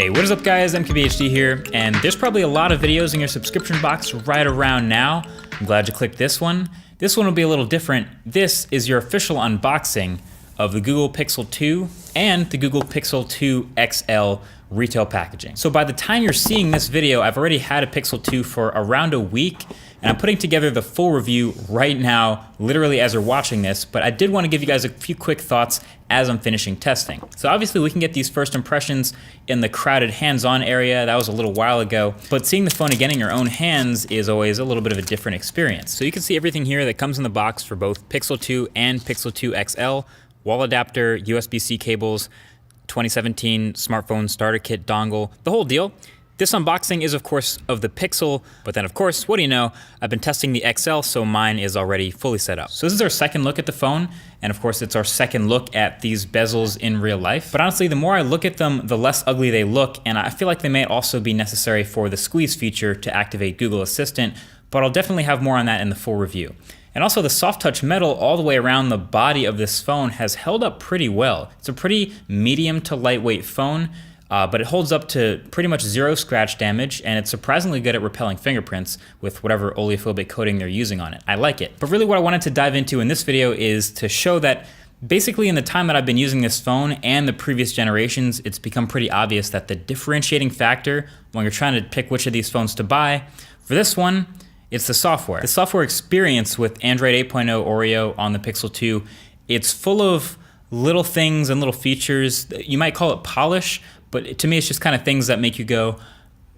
Hey, what is up guys, MKBHD here, and there's probably a lot of videos in your subscription box right around now. I'm glad you clicked this one. This one will be a little different. This is your official unboxing of the Google Pixel 2 and the Google Pixel 2 XL retail packaging. So by the time you're seeing this video, I've already had a Pixel 2 for around a week, and I'm putting together the full review right now, literally as you're watching this, but I did want to give you guys a few quick thoughts as I'm finishing testing. So obviously we can get these first impressions in the crowded hands-on area. That was a little while ago, but seeing the phone again in your own hands is always a little bit of a different experience. So you can see everything here that comes in the box for both Pixel 2 and Pixel 2 XL, wall adapter, USB-C cables, 2017 smartphone starter kit dongle, the whole deal. This unboxing is of course of the Pixel, but then of course, what do you know, I've been testing the XL, so mine is already fully set up. So this is our second look at the phone, and of course it's our second look at these bezels in real life. But honestly, the more I look at them, the less ugly they look, and I feel like they may also be necessary for the squeeze feature to activate Google Assistant, but I'll definitely have more on that in the full review. And also the soft touch metal all the way around the body of this phone has held up pretty well. It's a pretty medium to lightweight phone, but it holds up to pretty much zero scratch damage, and it's surprisingly good at repelling fingerprints with whatever oleophobic coating they're using on it. I like it. But really what I wanted to dive into in this video is to show that basically in the time that I've been using this phone and the previous generations, it's become pretty obvious that the differentiating factor when you're trying to pick which of these phones to buy, for this one, it's the software. The software experience with Android 8.0 Oreo on the Pixel 2, it's full of little things and little features. You might call it polish, but to me it's just kind of things that make you go,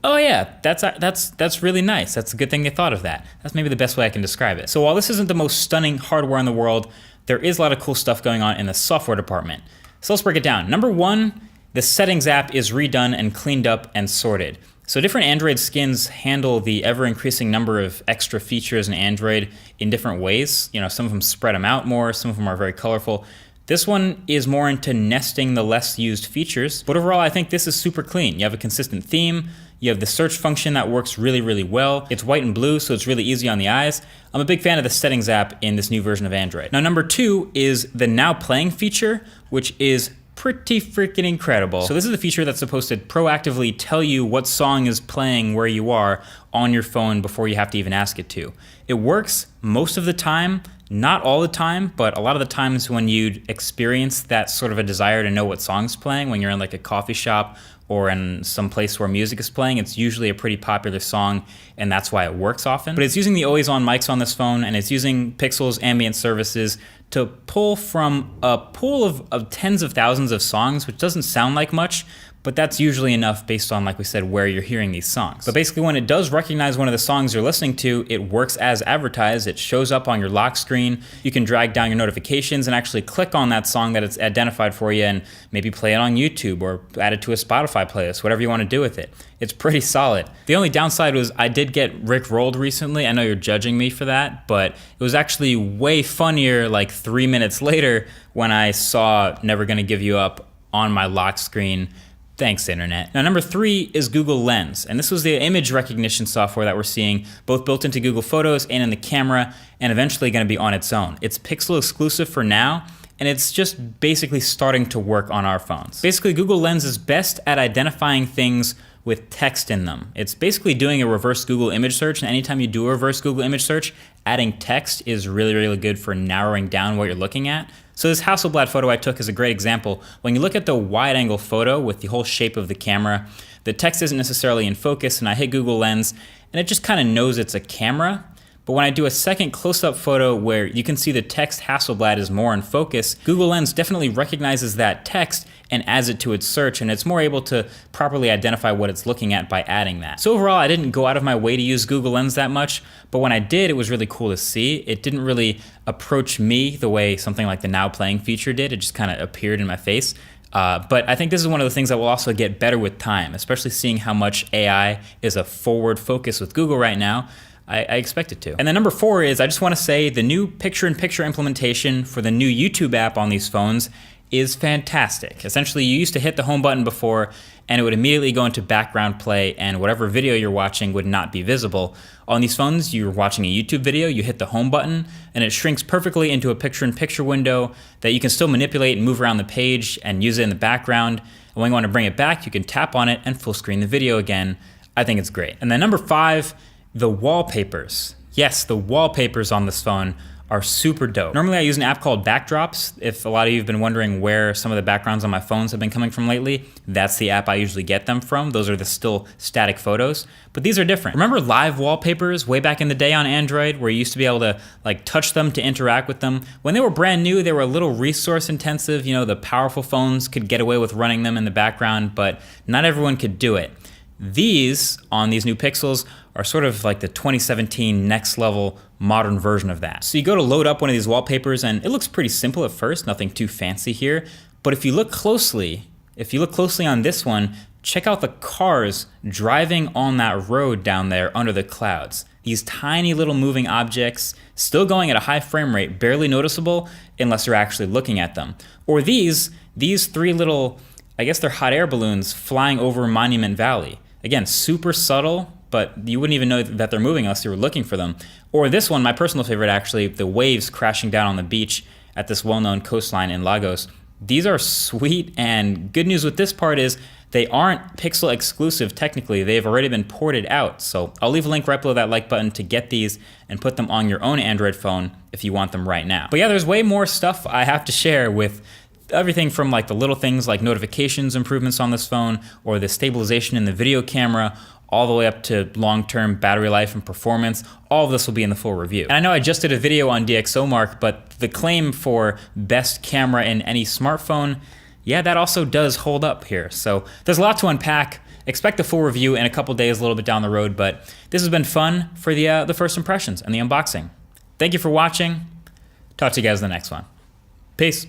oh yeah, that's really nice. That's a good thing they thought of that. That's maybe the best way I can describe it. So while this isn't the most stunning hardware in the world, there is a lot of cool stuff going on in the software department. So let's break it down. Number one, the settings app is redone and cleaned up and sorted. So different Android skins handle the ever-increasing number of extra features in Android in different ways. You know, some of them spread them out more, some of them are very colorful. This one is more into nesting the less used features, but overall I think this is super clean. You have a consistent theme, you have the search function that works really, really well. It's white and blue, so it's really easy on the eyes. I'm a big fan of the settings app in this new version of Android. Now number two is the Now Playing feature, which is pretty freaking incredible. So this is the feature that's supposed to proactively tell you what song is playing where you are on your phone before you have to even ask it to. It works most of the time, not all the time, but a lot of the times when you'd experience that sort of a desire to know what song's playing, when you're in like a coffee shop or in some place where music is playing, it's usually a pretty popular song, and that's why it works often. But it's using the always-on mics on this phone, and it's using Pixel's ambient services to pull from a pool of tens of thousands of songs, which doesn't sound like much, but that's usually enough based on, like we said, where you're hearing these songs. But basically when it does recognize one of the songs you're listening to, it works as advertised. It shows up on your lock screen. You can drag down your notifications and actually click on that song that it's identified for you and maybe play it on YouTube or add it to a Spotify playlist, whatever you want to do with it. It's pretty solid. The only downside was I did get rickrolled recently. I know you're judging me for that, but it was actually way funnier like 3 minutes later when I saw Never Gonna Give You Up on my lock screen. Thanks, Internet. Now, number three is Google Lens, and this was the image recognition software that we're seeing, both built into Google Photos and in the camera, and eventually going to be on its own. It's Pixel exclusive for now, and it's just basically starting to work on our phones. Basically, Google Lens is best at identifying things with text in them. It's basically doing a reverse Google image search, and anytime you do a reverse Google image search, adding text is really, really good for narrowing down what you're looking at. So this Hasselblad photo I took is a great example. When you look at the wide angle photo with the whole shape of the camera, the text isn't necessarily in focus, and I hit Google Lens, and it just kind of knows it's a camera. But when I do a second close-up photo where you can see the text Hasselblad is more in focus, Google Lens definitely recognizes that text and adds it to its search, and it's more able to properly identify what it's looking at by adding that. So overall, I didn't go out of my way to use Google Lens that much, but when I did, it was really cool to see. It didn't really approach me the way something like the Now Playing feature did. It just kind of appeared in my face. But I think this is one of the things that will also get better with time, especially seeing how much AI is a forward focus with Google right now. I expect it to. And then number four is, I just want to say the new picture-in-picture implementation for the new YouTube app on these phones is fantastic. Essentially, you used to hit the home button before and it would immediately go into background play and whatever video you're watching would not be visible. On these phones, you're watching a YouTube video, you hit the home button and it shrinks perfectly into a picture-in-picture window that you can still manipulate and move around the page and use it in the background. And when you want to bring it back, you can tap on it and full screen the video again. I think it's great. And then number 5, the wallpapers. Yes, the wallpapers on this phone are super dope. Normally I use an app called Backdrops. If a lot of you have been wondering where some of the backgrounds on my phones have been coming from lately, that's the app I usually get them from. Those are the still static photos, but these are different. Remember live wallpapers way back in the day on Android where you used to be able to like touch them to interact with them? When they were brand new, they were a little resource intensive. You know, the powerful phones could get away with running them in the background, but not everyone could do it. These, on these new Pixels, are sort of like the 2017 next level modern version of that. So you go to load up one of these wallpapers and it looks pretty simple at first, nothing too fancy here. But if you look closely on this one, check out the cars driving on that road down there under the clouds. These tiny little moving objects, still going at a high frame rate, barely noticeable unless you're actually looking at them. Or these 3 little, I guess they're hot air balloons flying over Monument Valley. Again, super subtle, but you wouldn't even know that they're moving unless you were looking for them. Or this one, my personal favorite actually, the waves crashing down on the beach at this well-known coastline in Lagos. These are sweet, and good news with this part is they aren't Pixel exclusive technically. They've already been ported out. So I'll leave a link right below that like button to get these and put them on your own Android phone if you want them right now. But yeah, there's way more stuff I have to share with everything from like the little things like notifications improvements on this phone or the stabilization in the video camera, all the way up to long-term battery life and performance. All of this will be in the full review. And I know I just did a video on DxOMark, but the claim for best camera in any smartphone, yeah, that also does hold up here. So there's a lot to unpack. Expect a full review in a couple days, a little bit down the road, but this has been fun for the first impressions and the unboxing. Thank you for watching. Talk to you guys in the next one. Peace.